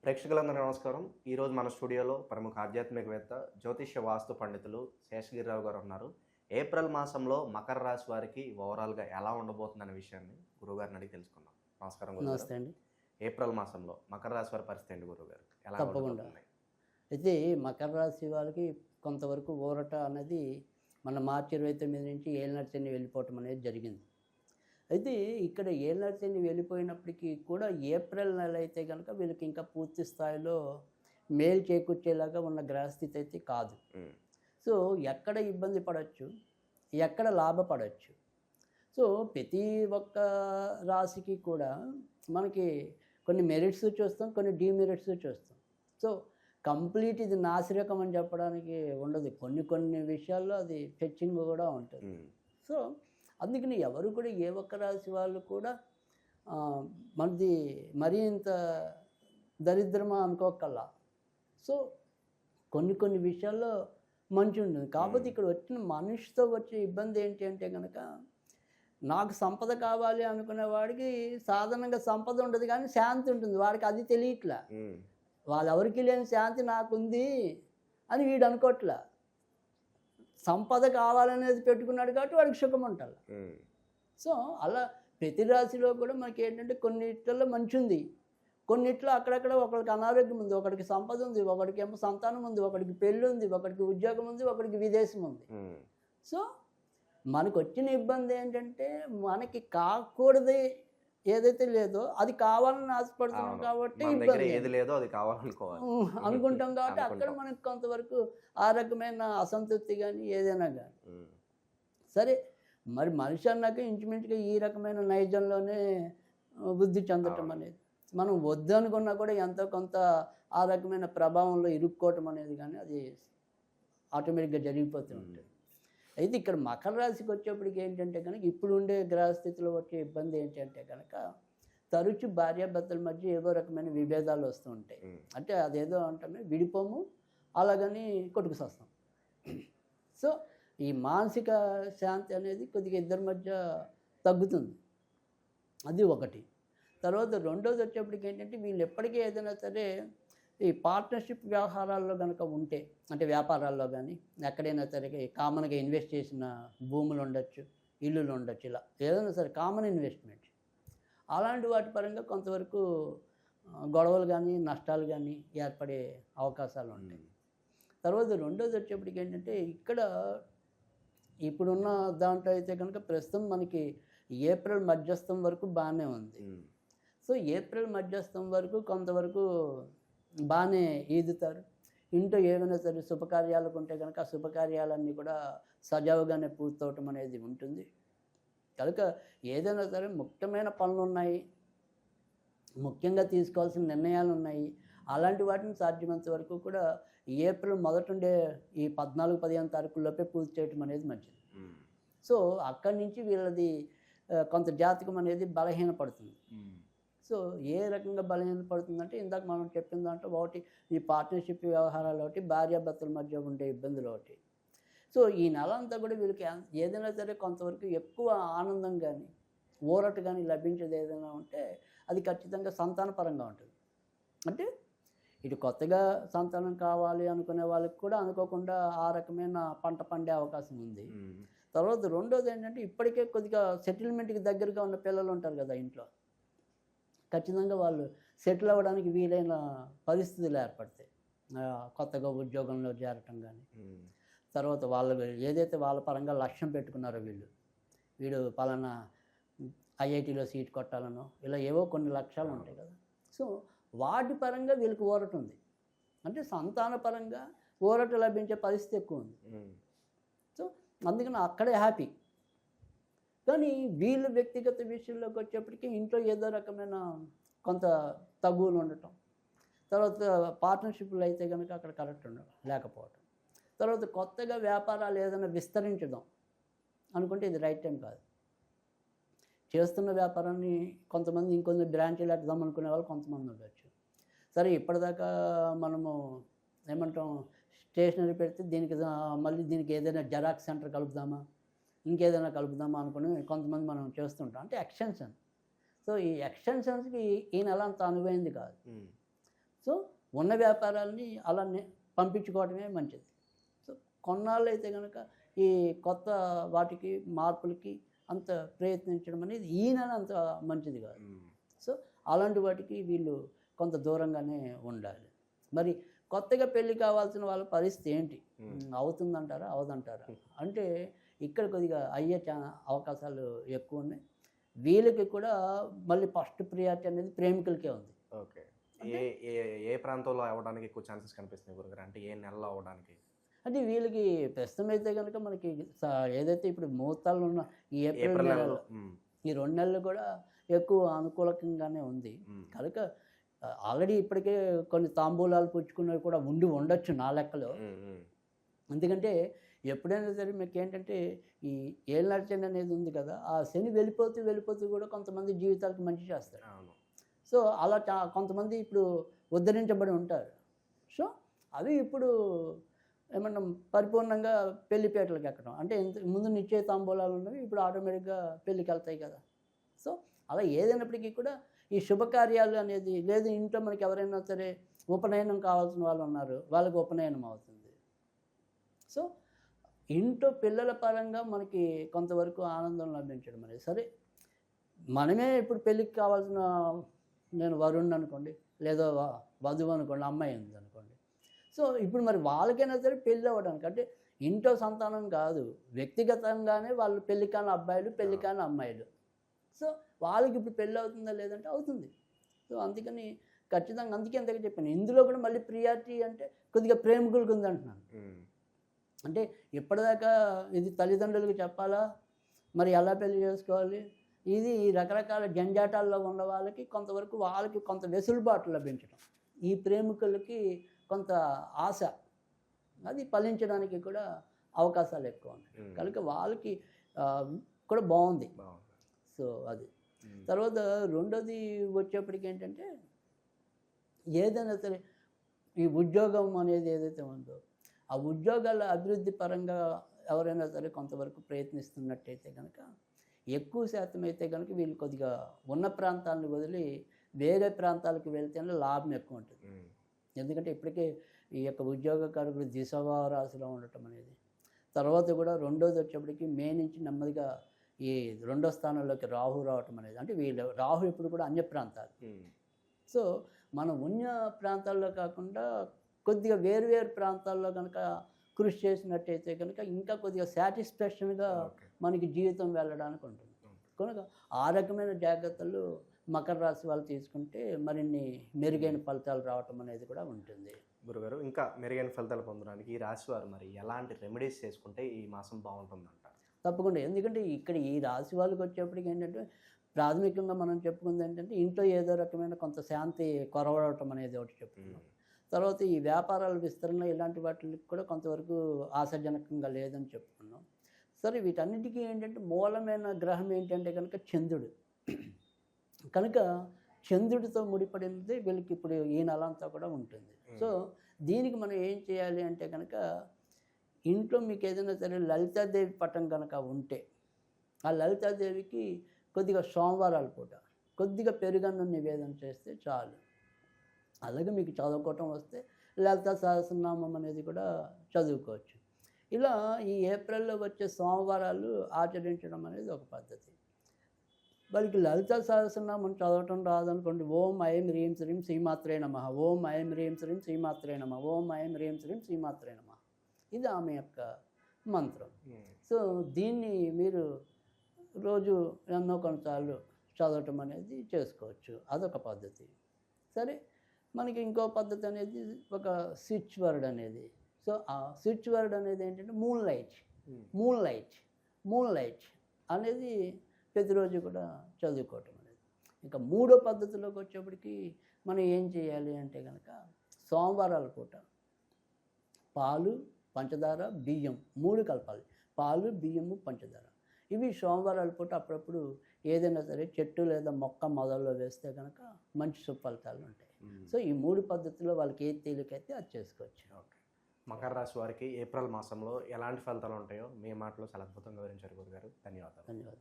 ప్రేక్షకులందరూ నమస్కారం. ఈరోజు మన స్టూడియోలో ప్రముఖ ఆధ్యాత్మికవేత్త, జ్యోతిష్య వాస్తు పండితులు శేషగిరిరావు గారు ఉన్నారు. ఏప్రిల్ మాసంలో మకర రాశి వారికి ఓవరాల్‌గా ఎలా ఉండబోతుందనే విషయాన్ని గురువుగారిని అడిగి తెలుసుకుందాం. నమస్కారం గురుగారు. నమస్తే అండి. ఏప్రిల్ మాసంలో మకర రాశి వారి పరిస్థితి ఏంటి గురువుగారు? ఎలా తప్పకుండా. ఉండబోతుంది? అయితే మకర రాశి వాళ్ళకి కొంతవరకు ఊరట అనేది మన మార్చి 29 నుంచి ఏలినాటి శని వెళ్ళిపోవటం అనేది జరిగింది. అయితే ఇక్కడ ఏలినాటి శని వెళ్ళిపోయినప్పటికీ కూడా ఏప్రిల్ నెల అయితే కనుక వీళ్ళకి ఇంకా పూర్తి స్థాయిలో మేలు చేకూర్చేలాగా ఉన్న గ్రహస్థితి అయితే కాదు. సో ఎక్కడ ఇబ్బంది పడవచ్చు, ఎక్కడ లాభపడవచ్చు. సో ప్రతి ఒక్క రాశికి కూడా మనకి కొన్ని మెరిట్స్ చూస్తాం, కొన్ని డీమెరిట్స్ చూస్తాం. సో కంప్లీట్ ఇది నాసిరకం అని చెప్పడానికి ఉండదు. కొన్ని విషయాల్లో అది ఫెచ్చింగ్ కూడా ఉంటుంది. సో అందుకని ఎవరు కూడా ఏ ఒక్క రాశి వాళ్ళు కూడా మనది మరీ ఇంత దరిద్రమా అనుకోకల్లా. సో కొన్ని విషయాల్లో మంచి ఉంటుంది. కాకపోతే ఇక్కడ వచ్చిన మనిషితో వచ్చే ఇబ్బంది ఏంటి అంటే కనుక, నాకు సంపద కావాలి అనుకునే వాడికి సాధారణంగా సంపద ఉండదు కానీ శాంతి ఉంటుంది. వాడికి అది తెలియట్లా. వాళ్ళెవరికి లేని శాంతి నాకుంది అని వీడు అనుకోవట్లా. సంపద కావాలనేది పెట్టుకున్నాడు కాబట్టి వాడికి సుఖం ఉంటారు. సో అలా ప్రతి రాశిలో కూడా మనకి ఏంటంటే కొన్నిట్లో మంచి ఉంది, కొన్నిట్లో అక్కడక్కడ ఒకరికి అనారోగ్యం ఉంది, ఒకరికి సంపద ఉంది, ఒకరికి ఏమో సంతానం ఉంది, ఒకరికి పెళ్ళి ఉంది, ఒకరికి ఉద్యోగం ఉంది, ఒకరికి విదేశం ఉంది. సో మనకు వచ్చిన ఇబ్బంది ఏంటంటే మనకి కాకూడదు ఏదైతే లేదో అది కావాలని ఆశపడుతున్నాం కాబట్టి ఇబ్బంది ఏది లేదో అది కావాలనుకోవాలి అనుకుంటాం కాబట్టి అక్కడ మనకు కొంతవరకు ఆ రకమైన అసంతృప్తి కానీ ఏదైనా కానీ. సరే మరి మనిషి అన్నాక ఇంచుమించుగా ఈ రకమైన నైజంలోనే వృద్ధి చెందటం అనేది, మనం వద్దు అనుకున్నా కూడా ఎంతో కొంత ఆ రకమైన ప్రభావంలో ఇరుక్కోవటం అనేది కానీ అది ఆటోమేటిక్గా జరిగిపోతూ ఉంటుంది. అయితే ఇక్కడ మకర రాశికి వచ్చేప్పటికి ఏంటంటే కనుక ఇప్పుడు ఉండే గ్రహస్థితిలో వచ్చే ఇబ్బంది ఏంటంటే కనుక తరచు భార్యాభర్తల మధ్య ఏదో రకమైన విభేదాలు వస్తూ ఉంటాయి. అంటే అదేదో అంటే విడిపోము, అలాగని కొట్టుకు వస్తాం. సో ఈ మానసిక శాంతి అనేది కొద్దిగా ఇద్దరి మధ్య తగ్గుతుంది. అది ఒకటి. తర్వాత రెండోది వచ్చేప్పటికి ఏంటంటే వీళ్ళు ఎప్పటికీ ఏదైనా సరే ఈ పార్ట్నర్షిప్ వ్యవహారాల్లో కనుక ఉంటే, అంటే వ్యాపారాల్లో కానీ ఎక్కడైనా సరే కామన్గా ఇన్వెస్ట్ చేసిన భూములు ఉండొచ్చు, ఇల్లులు ఉండొచ్చు, ఇలా ఏదైనా సరే కామన్ ఇన్వెస్ట్మెంట్, అలాంటి వాటి పరంగా కొంతవరకు గొడవలు కానీ నష్టాలు కానీ ఏర్పడే అవకాశాలు ఉంటాయి. తర్వాత రెండోది వచ్చేప్పటికి ఏంటంటే ఇక్కడ ఇప్పుడున్న దాంట్లో అయితే కనుక ప్రస్తుతం మనకి ఏప్రిల్ మధ్యస్థం వరకు బాగానే ఉంది. సో ఏప్రిల్ మధ్యస్థం వరకు కొంతవరకు బాగానే ఈదుతారు. ఇంట్లో ఏమైనా సరే శుభకార్యాలకు ఉంటే కనుక ఆ శుభకార్యాలన్నీ కూడా సజావుగానే పూర్తవటం అనేది ఉంటుంది. కనుక ఏదైనా సరే ముఖ్యమైన పనులు ఉన్నాయి, ముఖ్యంగా తీసుకోవాల్సిన నిర్ణయాలు ఉన్నాయి, అలాంటి వాటిని సాధ్యమైనంత వరకు కూడా ఏప్రిల్ మొదటుండే ఈ 14-15 తారీఖుల్లోపే పూర్తి చేయటం అనేది మంచిది. సో అక్కడి నుంచి వీళ్ళది కొంత జాతకం అనేది బలహీనపడుతుంది. సో ఏ రకంగా బలహీనపడుతుందంటే ఇందాక మనం చెప్పిన దాంట్లో ఒకటి ఈ పార్ట్నర్షిప్ వ్యవహారాలు ఒకటి, భార్యాభర్తల మధ్య ఉండే ఇబ్బందులు ఒకటి. సో ఈ నెల అంతా కూడా వీళ్ళకి ఏదైనా సరే కొంతవరకు ఎక్కువ ఆనందం కానీ ఊరట కానీ లభించేది ఏదైనా ఉంటే అది ఖచ్చితంగా సంతానపరంగా ఉంటుంది. అంటే ఇటు కొత్తగా సంతానం కావాలి అనుకునే వాళ్ళకి కూడా అనుకోకుండా ఆ రకమైన పంట పండే అవకాశం ఉంది. తర్వాత రెండోది ఏంటంటే ఇప్పటికే కొద్దిగా సెటిల్మెంట్కి దగ్గరగా ఉన్న పిల్లలు ఉంటారు కదా ఇంట్లో, ఖచ్చితంగా వాళ్ళు సెటిల్ అవ్వడానికి వీలైన పరిస్థితులు ఏర్పడతాయి. కొత్తగా ఉద్యోగంలో చేరటం కానీ, తర్వాత వాళ్ళు ఏదైతే వాళ్ళ పరంగా లక్ష్యం పెట్టుకున్నారో వీడు పలానా ఐఐటీలో సీట్ కొట్టాలనో ఇలా ఏవో కొన్ని లక్ష్యాలు ఉంటాయి కదా. సో వాటి పరంగా వీళ్ళకి ఊరట ఉంది. అంటే సంతాన పరంగా ఊరట లభించే పరిస్థితి ఎక్కువ ఉంది. సో అందుకని అక్కడే హ్యాపీ. కానీ వీళ్ళు వ్యక్తిగత విషయంలోకి వచ్చేప్పటికీ ఇంట్లో ఏదో రకమైన కొంత తగువులు ఉండటం, తర్వాత పార్ట్నర్షిప్లు అయితే కనుక అక్కడ కరెక్ట్ ఉండడం లేకపోవటం, తర్వాత కొత్తగా వ్యాపారాలు ఏదైనా విస్తరించడం అనుకుంటే ఇది రైట్ టైం కాదు. చేస్తున్న వ్యాపారాన్ని కొంతమంది ఇంకొంచెం బ్రాంచీలు ఎడదాం అనుకునే వాళ్ళు కొంతమంది ఉండొచ్చు. సరే ఇప్పటిదాకా మనము ఏమంటాం స్టేషనరీ పెడితే మళ్ళీ దీనికి ఏదైనా జెరాక్స్ సెంటర్ కలుపుదామా, ఇంకేదైనా కలుపుదామా అనుకుని కొంతమంది మనం చేస్తుంటాం. అంటే ఎక్స్టెన్షన్. సో ఈ ఎక్స్టెన్షన్స్కి ఈ నెల అంత అనువైంది కాదు. సో ఉన్న వ్యాపారాలని అలా పంపించుకోవడమే మంచిది. సో కొన్నాళ్ళు అయితే కనుక ఈ కొత్త వాటికి మార్పులకి అంత ప్రయత్నించడం అనేది ఈయన అంత మంచిది కాదు. సో అలాంటి వాటికి వీళ్ళు కొంత దూరంగానే ఉండాలి. మరి కొత్తగా పెళ్ళి కావాల్సిన వాళ్ళ పరిస్థితి ఏంటి? అవుతుందంటారా, అవదంటారా? అంటే ఇక్కడ కొద్దిగా అయ్యే అవకాశాలు ఎక్కువ ఉన్నాయి. వీళ్ళకి కూడా మళ్ళీ ఫస్ట్ ప్రియారిటీ అనేది ప్రేమికులకే ఉంది. ఓకే. ఏ ఏ ఏ ప్రాంతంలో అవ్వడానికి ఎక్కువ ఛాన్సెస్ కనిపిస్తున్నాయి గురుగారు? అంటే ఏ నెలలో అవ్వడానికి? అంటే వీళ్ళకి ప్రస్తుతం అయితే కనుక మనకి ఏదైతే ఇప్పుడు ముహూర్తాలు ఉన్న ఈ ఏప్రిల్ నెలలో ఈ 2 నెలలు కూడా ఎక్కువ అనుకూలకంగానే ఉంది కనుక ఆల్రెడీ ఇప్పటికే కొన్ని తాంబూలాలు పుచ్చుకున్నవి కూడా ఉండొచ్చు నా లెక్కలో. ఎందుకంటే ఎప్పుడైనా సరే మీకు ఏంటంటే ఈ ఏళ్ళనాటి శని అనేది ఉంది కదా, ఆ శని వెళ్ళిపోతూ కూడా కొంతమంది జీవితాలకు మంచి చేస్తారు. సో అలా కొంతమంది ఇప్పుడు ఉద్ధరించబడి ఉంటారు. సో అవి ఇప్పుడు ఏమన్నా పరిపూర్ణంగా పెళ్లిపేటలకు ఎక్కడం అంటే ముందు నిశ్చయ తాంబూలాలు ఉన్నవి ఇప్పుడు ఆటోమేటిక్గా పెళ్ళికి వెళ్తాయి కదా. సో అలా ఏదైనప్పటికీ కూడా ఈ శుభకార్యాలు అనేది లేదు, ఇంట్లో మనకి ఎవరైనా సరే ఉపనయనం కావాల్సిన వాళ్ళు ఉన్నారు, వాళ్ళకి ఉపనయనం అవుతుంది. సో ఇంట్లో పిల్లల పరంగా మనకి కొంతవరకు ఆనందం లభించడం అనేది సరే. మనమే ఇప్పుడు పెళ్ళికి కావాల్సిన నేను వరుణ్ అనుకోండి, లేదా వధువు అనుకోండి, అమ్మాయి ఉంది అనుకోండి. సో ఇప్పుడు మరి వాళ్ళకైనా సరే పెళ్ళి అవ్వడానికి అంటే ఇంట్లో సంతానం కాదు, వ్యక్తిగతంగానే వాళ్ళు పెళ్ళి కాని అబ్బాయిలు, పెళ్ళి కాని అమ్మాయిలు. సో వాళ్ళకి ఇప్పుడు పెళ్ళి అవుతుందా లేదంటే అవుతుంది. సో అందుకని ఖచ్చితంగా అందుకే అంతగా చెప్పాను. ఇందులో కూడా మళ్ళీ ప్రియారిటీ అంటే కొద్దిగా ప్రేమికులకు ఉంది అంటున్నాను. అంటే ఇప్పటిదాకా ఇది తల్లిదండ్రులకు చెప్పాలా, మరి ఎలా పెళ్లి చేసుకోవాలి, ఇది రకరకాల జంజాటాల్లో ఉన్న వాళ్ళకి కొంతవరకు వాళ్ళకి కొంత వెసులుబాటు లభించడం, ఈ ప్రేమికులకి కొంత ఆశ అది ఫలించడానికి కూడా అవకాశాలు ఎక్కువ ఉన్నాయి కనుక వాళ్ళకి కూడా బాగుంది. సో అది తర్వాత రెండోది వచ్చేప్పటికి ఏంటంటే ఏదైనా సరే ఈ ఉద్యోగం అనేది ఏదైతే ఉందో ఆ ఉద్యోగాల అభివృద్ధి పరంగా ఎవరైనా సరే కొంతవరకు ప్రయత్నిస్తున్నట్టయితే కనుక ఎక్కువ శాతం అయితే కనుక వీళ్ళు కొద్దిగా ఉన్న ప్రాంతాలను వదిలి వేరే ప్రాంతాలకు వెళ్తేనే లాభం ఎక్కువ ఉంటుంది. ఎందుకంటే ఇప్పటికే ఈ యొక్క ఉద్యోగకారులు దిశవారాశిలో ఉండటం అనేది, తర్వాత కూడా రెండోది వచ్చేప్పటికి మే నుంచి నెమ్మదిగా ఈ 2వ స్థానంలోకి రాహు రావటం అనేది, అంటే వీళ్ళు రాహు ఇప్పుడు కూడా అన్య ప్రాంతాలు. సో మనం ఉన్న ప్రాంతాల్లో కాకుండా కొద్దిగా వేరు ప్రాంతాల్లో కనుక కృషి చేసినట్టయితే కనుక ఇంకా కొద్దిగా సాటిస్ఫాక్షన్గా మనకి జీవితం వెళ్ళడానికి ఉంటుంది. కనుక ఆ రకమైన జాగ్రత్తలు మకర రాశి వాళ్ళు తీసుకుంటే మరిన్ని మెరుగైన ఫలితాలు రావటం అనేది కూడా ఉంటుంది. గురుగారు ఇంకా మెరుగైన ఫలితాలు పొందడానికి ఈ రాశి వారు మరి ఎలాంటి రెమెడీస్ చేసుకుంటే ఈ మాసం బాగుంటుందంట? తప్పకుండా. ఎందుకంటే ఇక్కడ ఈ రాశి వాళ్ళకి వచ్చేప్పటికి ఏంటంటే ప్రాథమికంగా మనం చెప్పుకుంది ఏంటంటే ఇంట్లో ఏదో రకమైన కొంత శాంతి కొరవడటం అనేది ఒకటి చెప్పుకున్నాం. తర్వాత ఈ వ్యాపారాల విస్తరణ ఇలాంటి వాటికి కూడా కొంతవరకు ఆశాజనకంగా లేదని చెప్పుకున్నాం. సరే వీటన్నిటికీ ఏంటంటే మూలమైన గ్రహం ఏంటంటే కనుక చంద్రుడు. కనుక చంద్రుడితో ముడిపడినది వీళ్ళకి ఇప్పుడు ఈ నెల అంతా కూడా ఉంటుంది. సో దీనికి మనం ఏం చేయాలి అంటే కనుక ఇంట్లో మీకు ఏదైనా సరే లలితాదేవి పటం కనుక ఉంటే ఆ లలితాదేవికి కొద్దిగా సోమవారాల పూట కొద్దిగా పెరుగన్నం నివేదన చేస్తే చాలు. అలాగే మీకు చదువుకోవటం వస్తే లలితా సహస్రనామం అనేది కూడా చదువుకోవచ్చు. ఇలా ఈ ఏప్రిల్లో వచ్చే సోమవారాలు ఆచరించడం అనేది ఒక పద్ధతి. వాళ్ళకి లలితా సహస్రనామం చదవటం రాదనుకోండి, ఓం ఐం హ్రీం శ్రీం శ్రీమాత్రే నమః, ఓం ఐం హ్రీం శ్రీం శ్రీమాత్రే నమః, ఓం ఐం హ్రీం శ్రీం శ్రీమాత్రే నమః, ఇది ఆమె యొక్క మంత్రం. సో దీన్ని మీరు రోజు ఎన్నో కొన్నిసార్లు చదవటం అనేది చేసుకోవచ్చు, అదొక పద్ధతి. సరే మనకి ఇంకో పద్ధతి అనేది ఒక స్విచ్ వర్డ్ అనేది. సో ఆ స్విచ్ వర్డ్ అనేది ఏంటంటే మూన్ లైట్ అనేది ప్రతిరోజు కూడా చదువుకోవటం అనేది. ఇంకా మూడో పద్ధతిలోకి వచ్చేప్పటికి మనం ఏం చేయాలి అంటే కనుక సోమవారాల పూట పాలు, పంచదార, బియ్యం 3 కలపాలి. పాలు, బియ్యము, పంచదార ఇవి సోమవారాల పూట అప్పుడప్పుడు ఏదైనా సరే చెట్టు లేదా మొక్క మొదల్లో వేస్తే కనుక మంచి సుఫలితాలు ఉంటాయి. సో ఈ 3 పద్ధతుల్లో వాళ్ళకి ఏది తేలికైతే అది చేసుకోవచ్చు. ఓకే. మకర రాశి వారికి ఏప్రిల్ మాసంలో ఎలాంటి ఫలితాలు ఉంటాయో మీ మాటలో చాలా అద్భుతంగా వివరించారు గురుగారు. ధన్యవాదాలు.